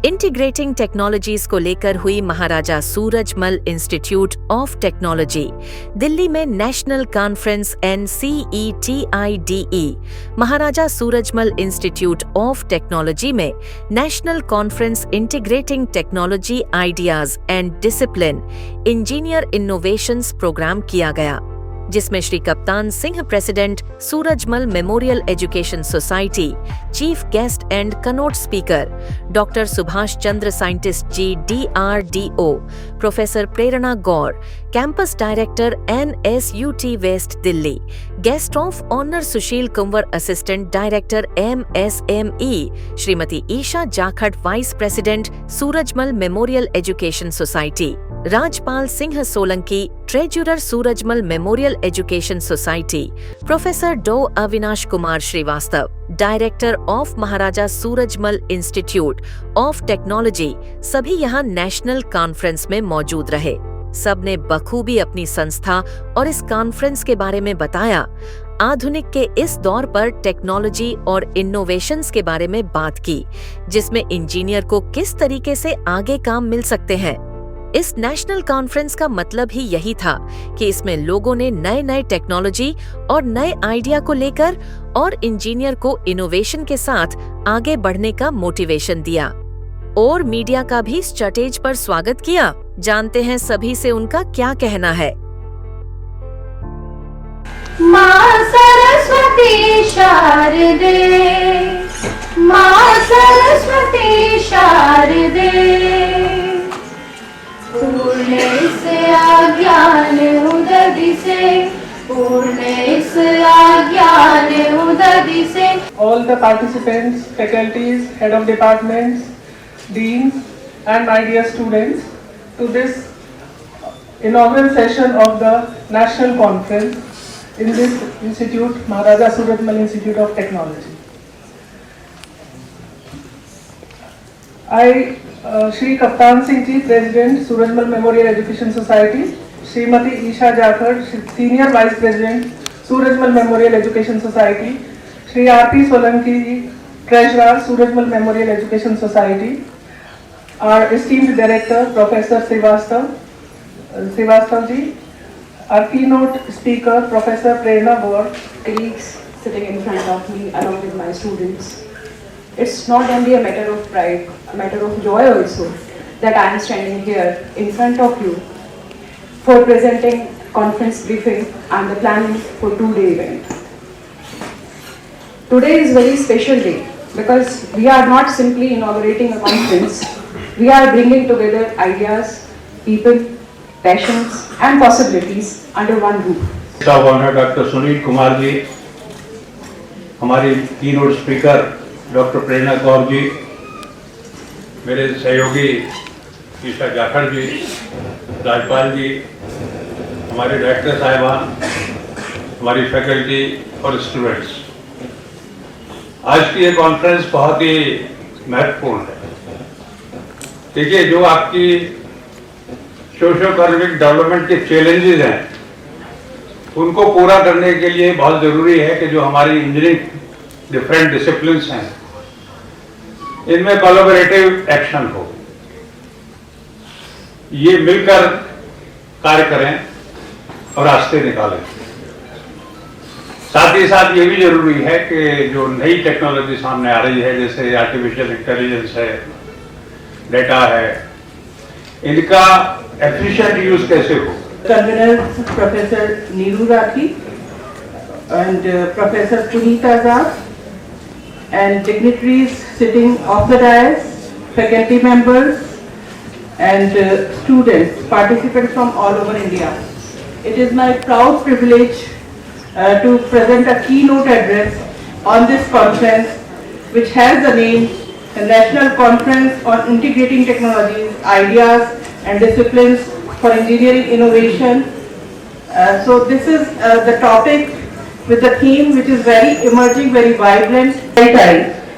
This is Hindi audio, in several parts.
इंटीग्रेटिंग टेक्नोलॉजीज को लेकर हुई Maharaja Surajmal institute of technology Delhi में national conference NCETIDE Maharaja Surajmal institute of technology में national conference integrating technology ideas and discipline engineer innovations programme किया गया, जिसमें Shri Kaptan Singh president Surajmal memorial education society, chief guest and keynote speaker doctor Subhash Chandra scientist ji DRDO, professor Prerna Gaur, campus director NSUT west Delhi, guest of honour Sushil Kunwar assistant director MSME, Shrimati Isha Jakhar vice president Surajmal memorial education society, Rajpal Singh Solanki treasurer Surajmal memorial education society, professor डॉ Avinash Kumar Srivastava, director of Maharaja Surajmal institute of technology, सभी यहाँ नेशनल कॉन्फ्रेंस में मौजूद रहे। सबने बखूबी अपनी संस्था और इस कॉन्फ्रेंस के बारे में बताया। आधुनिक के इस दौर पर टेक्नोलॉजी और इनोवेशंस के बारे में बात की, जिसमें इंजीनियर को किस तरीके से आगे काम मिल सकते हैं। इस नेशनल कॉन्फ्रेंस का मतलब ही यही था कि इसमें लोगों ने नए नए टेक्नोलॉजी और नए आइडिया को लेकर और इंजीनियर को इनोवेशन के साथ आगे बढ़ने का मोटिवेशन दिया और मीडिया का भी स्टेज पर स्वागत किया। जानते हैं सभी से उनका क्या कहना है। माँ सरस्वती शारदे, माँ सरस्वती शारदे, पूर्णस्य ज्ञान उददिसे, पूर्णस्य ज्ञान उददिसे। All the participants, faculties, head of departments, deans and my dear students to this inaugural session of the national conference in this institute, Maharaja Surajmal Institute of Technology. I Shri Kaptan Singh Ji, President, Surajmal Memorial Education Society, Srimati Isha Jakhar, Senior Vice President, Surajmal Memorial Education Society, Shri R.P. Solanki Ji, Treasurer, Surajmal Memorial Education Society, our esteemed Director, Professor Srivastava Ji, our keynote speaker, Professor Prerna Gaur, colleagues sitting in front of me along with my students. It's not only a matter of pride, a matter of joy also that I am standing here in front of you for presenting conference briefing and the planning for two-day event. Today is a very special day because we are not simply inaugurating a conference, we are bringing together ideas, people, passions and possibilities under one roof. Of Honor Dr. Sunil Kumar ji, हमारी कीनोट स्पीकर डॉक्टर प्रेरणा गौर जी, मेरे सहयोगी ईशा जाखड़ जी, राजपाल जी, हमारे डायरेक्टर साहिबान, हमारी फैकल्टी और स्टूडेंट्स, आज की ये कॉन्फ्रेंस बहुत ही महत्वपूर्ण है। देखिए, जो आपकी सोशो इकोनॉमिक डेवलपमेंट के चैलेंजेस हैं, उनको पूरा करने के लिए बहुत ज़रूरी है कि जो हमारी इंजीनियरिंग डिफरेंट डिसिप्लिन्स हैं, इनमें कोलैबोरेटिव एक्शन हो, ये मिलकर कार्य करें और रास्ते निकालें। साथ ही साथ ये भी जरूरी है कि जो नई टेक्नोलॉजी सामने आ रही है, जैसे आर्टिफिशियल इंटेलिजेंस है, डेटा है, इनका एफिशिएंट यूज कैसे हो। Convener Professor Neeru Rathi and Professor Puneet Azad and dignitaries sitting off the dais, faculty members and students, participants from all over India. It is my proud privilege to present a keynote address on this conference, which has the name the National Conference on Integrating Technologies, Ideas and Disciplines for Engineering Innovation. So this is the topic with the theme which is very emerging, very vibrant.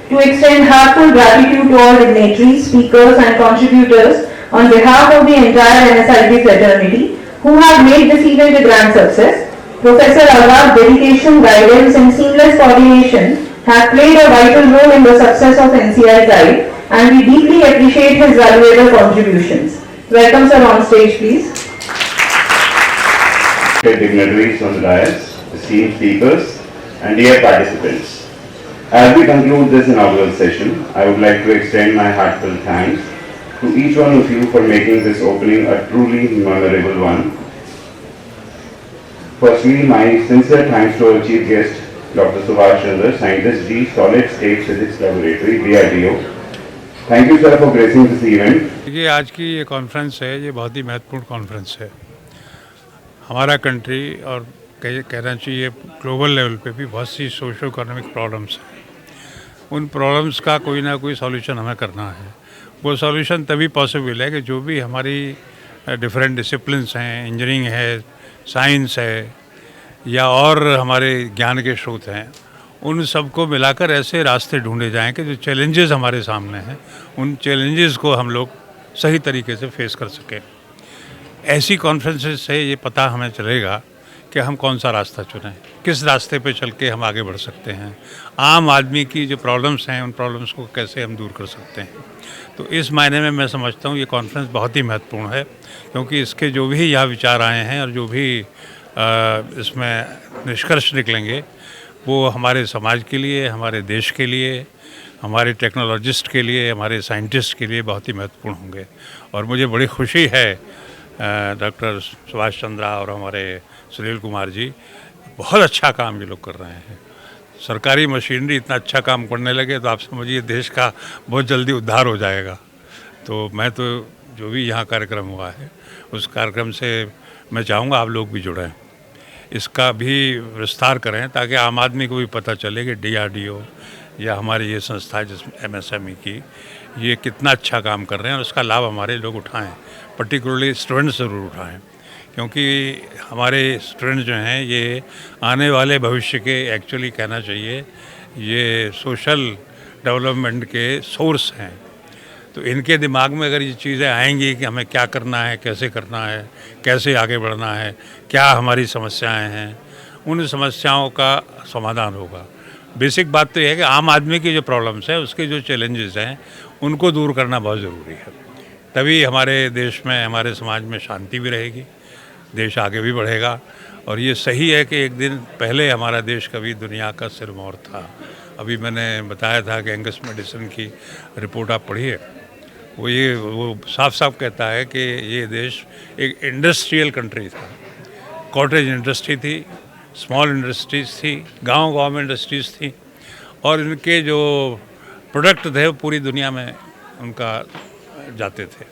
To extend heartfelt gratitude to all dignitaries, speakers and contributors on behalf of the entire NSIP fraternity who have made this event a grand success. Professor Agar's dedication, guidance and seamless coordination have played a vital role in the success of NCI Guide and we deeply appreciate his valuable contributions. Welcome sir on stage, please. Dignitaries on the dais, esteemed speakers, and dear participants. As we conclude this inaugural session, I would like to extend my heartfelt thanks to each one of you for making this opening a truly memorable one. Firstly, my sincere thanks to our chief guest, Dr. Subhash Chandra, Scientist G, Solid State Physics Laboratory, DRDO. Thank you, sir, for gracing this event. देखिए, आज की ये कॉन्फ्रेंस है, ये बहुत ही महत्वपूर्ण कॉन्फ्रेंस है। हमारा कंट्री और कहना चाहिए ग्लोबल लेवल पे भी बहुत सी सोशो इकोनॉमिक प्रॉब्लम्स हैं। उन प्रॉब्लम्स का कोई ना कोई सॉल्यूशन हमें करना है। वो सॉल्यूशन तभी पॉसिबल है कि जो भी हमारी डिफरेंट डिसिप्लिन्स हैं, इंजीनियरिंग है, साइंस है या और हमारे ज्ञान के स्रोत हैं, उन सबको मिलाकर ऐसे रास्ते ढूंढे जाएं कि जो चैलेंजेस हमारे सामने हैं उन चैलेंजेस को हम लोग सही तरीके से फेस कर सकें। ऐसी कॉन्फ्रेंसेस से ये पता हमें चलेगा कि हम कौन सा रास्ता चुनें, किस रास्ते पे चल के हम आगे बढ़ सकते हैं, आम आदमी की जो प्रॉब्लम्स हैं उन प्रॉब्लम्स को कैसे हम दूर कर सकते हैं। तो इस मायने में मैं समझता हूँ ये कॉन्फ्रेंस बहुत ही महत्वपूर्ण है, क्योंकि इसके जो भी यहाँ विचार आए हैं और जो भी इसमें निष्कर्ष निकलेंगे वो हमारे समाज के लिए, हमारे देश के लिए, हमारे टेक्नोलॉजिस्ट के लिए, हमारे साइंटिस्ट के लिए बहुत ही महत्वपूर्ण होंगे। और मुझे बड़ी खुशी है डॉक्टर सुभाष चंद्रा और हमारे सुनील कुमार जी, बहुत अच्छा काम ये लोग कर रहे हैं। सरकारी मशीनरी इतना अच्छा काम करने लगे तो आप समझिए देश का बहुत जल्दी उद्धार हो जाएगा। तो मैं तो जो भी यहाँ कार्यक्रम हुआ है उस कार्यक्रम से मैं चाहूँगा आप लोग भी जुड़ें, इसका भी विस्तार करें ताकि आम आदमी को भी पता चले कि DRDO या हमारी ये संस्था जिसमें MSME की ये कितना अच्छा काम कर रहे हैं और उसका लाभ हमारे लोग उठाएं, पर्टिकुलरली स्टूडेंट्स ज़रूर उठाएं, क्योंकि हमारे स्टूडेंट्स जो हैं ये आने वाले भविष्य के एक्चुअली कहना चाहिए ये सोशल डेवलपमेंट के सोर्स हैं। तो इनके दिमाग में अगर ये चीज़ें आएंगी कि हमें क्या करना है, कैसे करना है, कैसे आगे बढ़ना है, क्या हमारी समस्याएं हैं, उन समस्याओं का समाधान होगा। बेसिक बात तो यह है कि आम आदमी की जो प्रॉब्लम्स हैं, उसके जो चैलेंजेस हैं, उनको दूर करना बहुत ज़रूरी है। तभी हमारे देश में, हमारे समाज में शांति भी रहेगी, देश आगे भी बढ़ेगा। और ये सही है कि एक दिन पहले हमारा देश कभी दुनिया का सिरमौर था। अभी मैंने बताया था कि एंगस मेडिसन की रिपोर्ट आप पढ़िए, वो साफ साफ कहता है कि ये देश एक इंडस्ट्रियल कंट्री था। कॉटेज इंडस्ट्री थी, स्मॉल इंडस्ट्रीज़ थी, गांव में इंडस्ट्रीज़ थी और इनके जो प्रोडक्ट थे वो पूरी दुनिया में उनका जाते थे।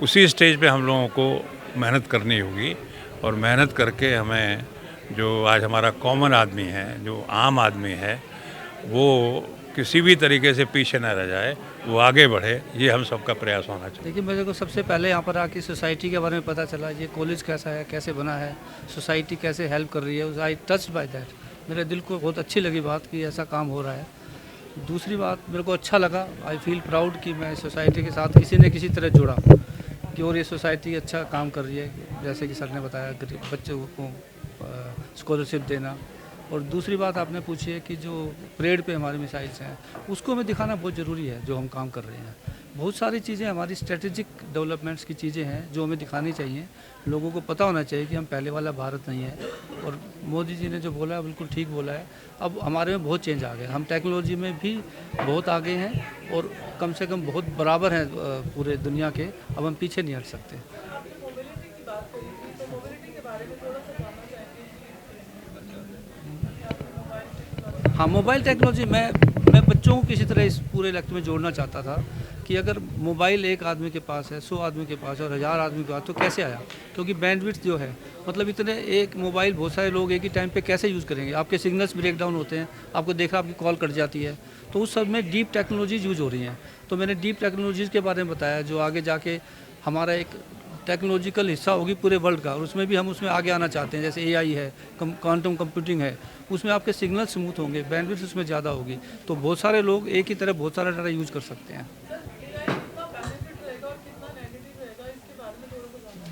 उसी स्टेज पे हम लोगों को मेहनत करनी होगी और मेहनत करके हमें जो आज हमारा कॉमन आदमी है, जो आम आदमी है, वो किसी भी तरीके से पीछे न रह जाए, वो आगे बढ़े, ये हम सबका प्रयास होना चाहिए। देखिए, मेरे को सबसे पहले यहाँ पर आके सोसाइटी के बारे में पता चला, ये कॉलेज कैसा है, कैसे बना है, सोसाइटी कैसे हेल्प कर रही है। आई टच्ड बाय दैट, मेरे दिल को बहुत अच्छी लगी बात कि ऐसा काम हो रहा है। दूसरी बात मेरे को अच्छा लगा, आई फील प्राउड कि मैं सोसाइटी के साथ किसी न किसी तरह जुड़ा कि और ये सोसाइटी अच्छा काम कर रही है। जैसे कि सर ने बताया, गरीब बच्चों को स्कॉलरशिप देना। और दूसरी बात आपने पूछी है कि जो परेड पे हमारे मिसाइल्स हैं उसको हमें दिखाना बहुत ज़रूरी है, जो हम काम कर रहे हैं। बहुत सारी चीज़ें हमारी स्ट्रेटेजिक डेवलपमेंट्स की चीज़ें हैं जो हमें दिखानी चाहिए। लोगों को पता होना चाहिए कि हम पहले वाला भारत नहीं है। और मोदी जी ने जो बोला है बिल्कुल ठीक बोला है। अब हमारे में बहुत चेंज आ गया, हम टेक्नोलॉजी में भी बहुत आगे हैं और कम से कम बहुत बराबर हैं पूरे दुनिया के। अब हम पीछे नहीं हट सकते। हाँ, मोबाइल टेक्नोलॉजी मैं बच्चों को किसी तरह इस पूरे लेक्चर में जोड़ना चाहता था कि अगर मोबाइल एक आदमी के पास है, 100 आदमी के पास है और 1000 आदमी के पास, तो कैसे आया? क्योंकि बैंडविड्थ जो है, मतलब इतने एक मोबाइल बहुत सारे लोग एक ही टाइम पे कैसे यूज़ करेंगे? आपके सिग्नल्स ब्रेक डाउन होते हैं, आपको देखा आपकी कॉल कट जाती है। तो उस सब में डीप टेक्नोलॉजीज यूज़ हो रही हैं। तो मैंने डीप टेक्नोलॉजीज़ के बारे में बताया जो आगे जाके हमारा एक टेक्नोलॉजिकल हिस्सा होगी पूरे वर्ल्ड का, और उसमें भी हम उसमें आगे आना चाहते हैं। जैसे AI है, क्वांटम कंप्यूटिंग है, उसमें आपके सिग्नल स्मूथ होंगे, बैंडविड्थ उसमें ज़्यादा होगी। तो बहुत सारे लोग एक ही तरह बहुत सारा डाटा यूज़ कर सकते हैं।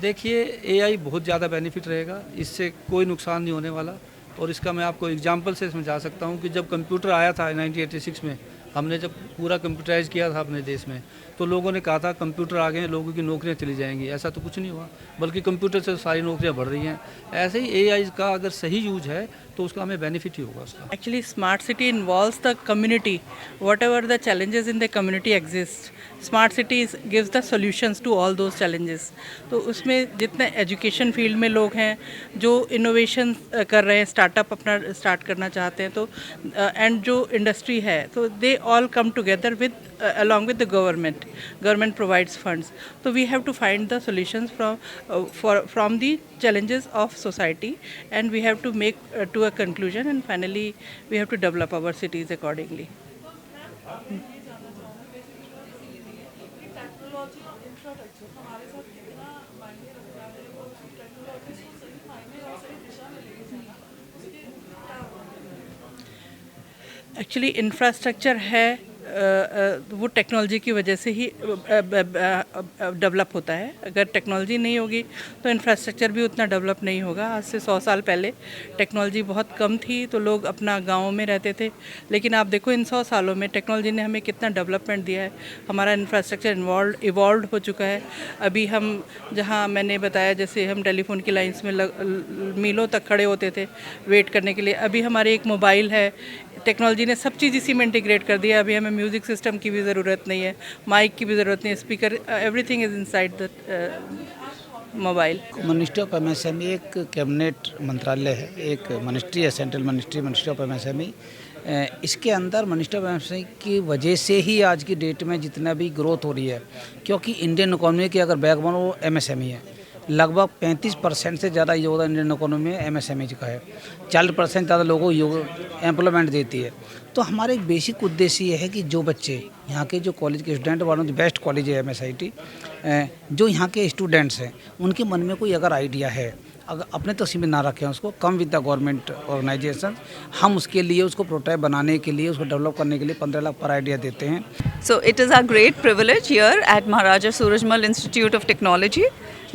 देखिए, AI बहुत ज़्यादा बेनिफिट रहेगा, इससे कोई नुकसान नहीं होने वाला। और इसका मैं आपको एग्जांपल से समझा सकता हूँ कि जब कंप्यूटर आया था 1986 में, हमने जब पूरा कंप्यूटराइज किया था अपने देश में तो लोगों ने कहा था कंप्यूटर आ गए हैं, लोगों की नौकरियां चली जाएंगी। ऐसा तो कुछ नहीं हुआ, बल्कि कंप्यूटर से सारी नौकरियां बढ़ रही हैं। ऐसे ही एआई का अगर सही यूज है तो उसका हमें बेनिफिट ही होगा उसका। Actually, smart city involves the community. Whatever the challenges in the community exist, smart cities gives the solutions to all those challenges. तो उसमें जितने एजुकेशन फील्ड में लोग हैं जो इनोवेशन कर रहे हैं, स्टार्टअप अपना स्टार्ट करना चाहते हैं, तो एंड जो इंडस्ट्री है, तो they all come together with along with the government provides funds, so we have to find the solutions from the challenges of society, and we have to make to a conclusion, and finally we have to develop our cities accordingly. Actually infrastructure है वो टेक्नोलॉजी की वजह से ही डेवलप होता है। अगर टेक्नोलॉजी नहीं होगी तो इंफ्रास्ट्रक्चर भी उतना डेवलप नहीं होगा। आज से 100 साल पहले टेक्नोलॉजी बहुत कम थी तो लोग अपना गाँव में रहते थे, लेकिन आप देखो इन 100 सालों में टेक्नोलॉजी ने हमें कितना डेवलपमेंट दिया है। हमारा इंफ्रास्ट्रक्चर इवॉल्व हो चुका है। अभी हम जहाँ मैंने बताया जैसे हम टेलीफोन की लाइन्स में मीलों तक खड़े होते थे वेट करने के लिए, अभी हमारे एक मोबाइल है। टेक्नोलॉजी ने सब चीज़ इसी में इंटीग्रेट कर दिया। अभी हमें म्यूज़िक सिस्टम की भी ज़रूरत नहीं है, माइक की भी ज़रूरत नहीं है, speaker, everything is inside the mobile. Ministry of MSME एक कैबिनेट मंत्रालय है, एक मिनिस्ट्री है, सेंट्रल मिनिस्ट्री ऑफ एमएसएमई। इसके अंदर मिनिस्ट्री ऑफ एमएसएमई की वजह से ही आज की डेट में जितना भी ग्रोथ हो रही है, क्योंकि इंडियन इकोनॉमी की अगर बैकबोन वो एमएसएमई है। लगभग 35% से ज़्यादा योगदान इंडियन इकोनॉमी में एमएसएमई का है। 40% ज़्यादा लोगों को एम्प्लॉयमेंट देती है। तो हमारा एक बेसिक उद्देश्य ये है कि जो बच्चे यहाँ के जो कॉलेज के स्टूडेंट वालों जो बेस्ट कॉलेज है MSIT, जो यहाँ के स्टूडेंट्स हैं उनके मन में कोई अगर आइडिया है, अगर अपने तो सीमित ना रखें उसको, come with the government organisation, हम उसके लिए उसको प्रोटोटाइप बनाने के लिए, उसको डेवलप करने के लिए 15 लाख पर आइडिया देते हैं। So it is our great privilege here at Maharaja Surajmal Institute of Technology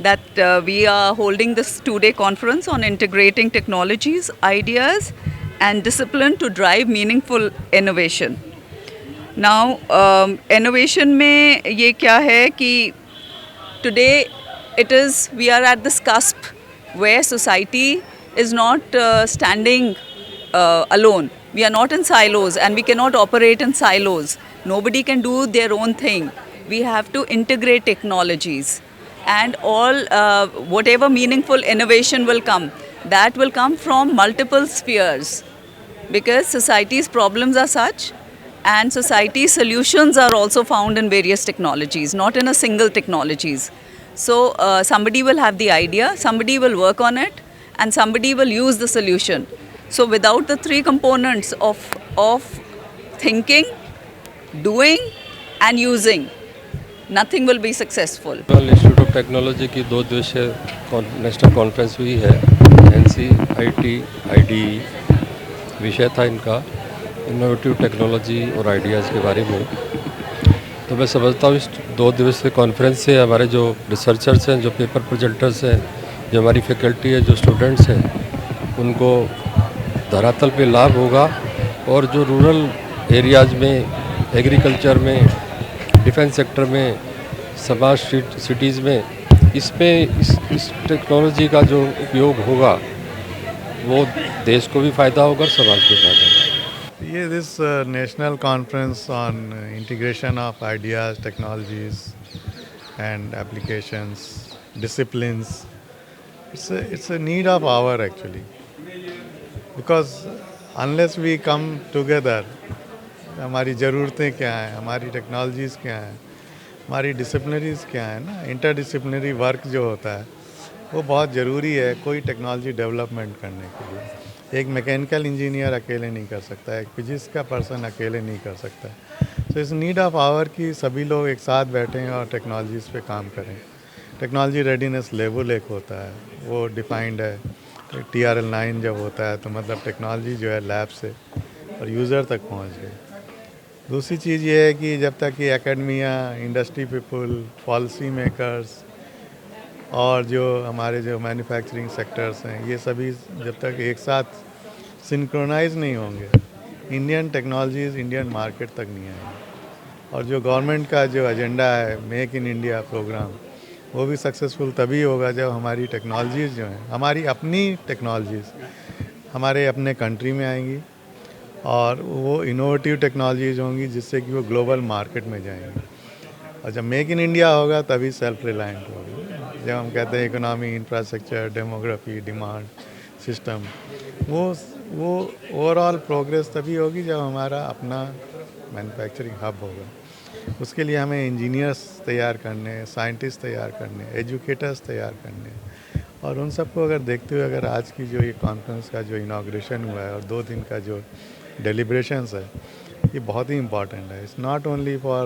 that we are holding this two-day conference on integrating technologies, ideas and discipline to drive meaningful innovation. Now, innovation में ये क्या है कि today we are at this cusp where society is not standing alone. We are not in silos and we cannot operate in silos. Nobody can do their own thing. We have to integrate technologies, and all whatever meaningful innovation will come, that will come from multiple spheres, because society's problems are such and society's solutions are also found in various technologies, not in a single technologies. So somebody will have the idea, somebody will work on it, and somebody will use the solution. So without the three components of thinking, doing and using, nothing will be successful. National institute of technology की 2 दिवसीय नेशनल कॉन्फ्रेंस हुई है। NCIT IDE विषय था इनका, इनोवेटिव टेक्नोलॉजी और आइडियाज़ के बारे में। तो मैं समझता हूँ इस 2 दिवसीय कॉन्फ्रेंस से हमारे जो रिसर्चर्स हैं, जो पेपर प्रेजेंटर्स हैं, जो हमारी फैकल्टी है, जो स्टूडेंट्स हैं, उनको धरातल पे लाभ होगा। और जो रूरल एरियाज़ में, एग्रीकल्चर में, डिफेंस सेक्टर में, समाज सिटीज़ में इस टेक्नोलॉजी का जो उपयोग होगा वो देश को भी फ़ायदा होगा और समाज को फ़ायदा होगा। ये this national conference on integration of ideas, technologies and applications, disciplines, it's a need of hour actually, because unless we come together, हमारी ज़रूरतें क्या हैं, हमारी टेक्नोलॉजीज़ क्या हैं, हमारी डिसिप्लिनरीज़ क्या हैं ना, इंटरडिसिप्लिनरी वर्क जो होता है वो बहुत ज़रूरी है कोई टेक्नोलॉजी डेवलपमेंट करने के लिए। एक मैकेनिकल इंजीनियर अकेले नहीं कर सकता, एक फिजिक्स का पर्सन अकेले नहीं कर सकता। सो इस नीड ऑफ आवर कि सभी लोग एक साथ बैठें और टेक्नोलॉजीज़ पे काम करें। टेक्नोलॉजी रेडीनेस लेवल एक होता है, वो डिफाइंड है। TRL 9 जब होता है तो मतलब टेक्नोलॉजी जो है लैब से और यूज़र तक पहुंच गई। दूसरी चीज़ ये है कि जब तक कि academia, industry people, policy makers और जो हमारे जो मैन्युफैक्चरिंग सेक्टर्स हैं, ये सभी जब तक एक साथ सिंक्रोनाइज नहीं होंगे इंडियन टेक्नोलॉजीज इंडियन मार्केट तक नहीं आएंगी। और जो गवर्नमेंट का जो एजेंडा है मेक इन इंडिया प्रोग्राम, वो भी सक्सेसफुल तभी होगा जब हमारी टेक्नोलॉजीज़ जो हैं, हमारी अपनी टेक्नोलॉजीज़ हमारे अपने कंट्री में आएंगी और वो इनोवेटिव टेक्नोलॉजीज़ होंगी जिससे कि वो ग्लोबल मार्केट में जाएंगी। और जब मेक इन इंडिया होगा तभी सेल्फ रिलायंट होगी। जब हम कहते हैं economy, infrastructure, demography, demand system, वो ओवरऑल प्रोग्रेस तभी होगी जब हमारा अपना मैन्युफैक्चरिंग हब होगा। उसके लिए हमें इंजीनियर्स तैयार करने, साइंटिस्ट तैयार करने, एजुकेटर्स तैयार करने, और उन सबको अगर देखते हुए अगर आज की जो ये कॉन्फ्रेंस का जो इनाग्रेशन हुआ है और 2 दिन का जो डेलिब्रेशंस है, ये बहुत ही इम्पॉर्टेंट है। It's not only for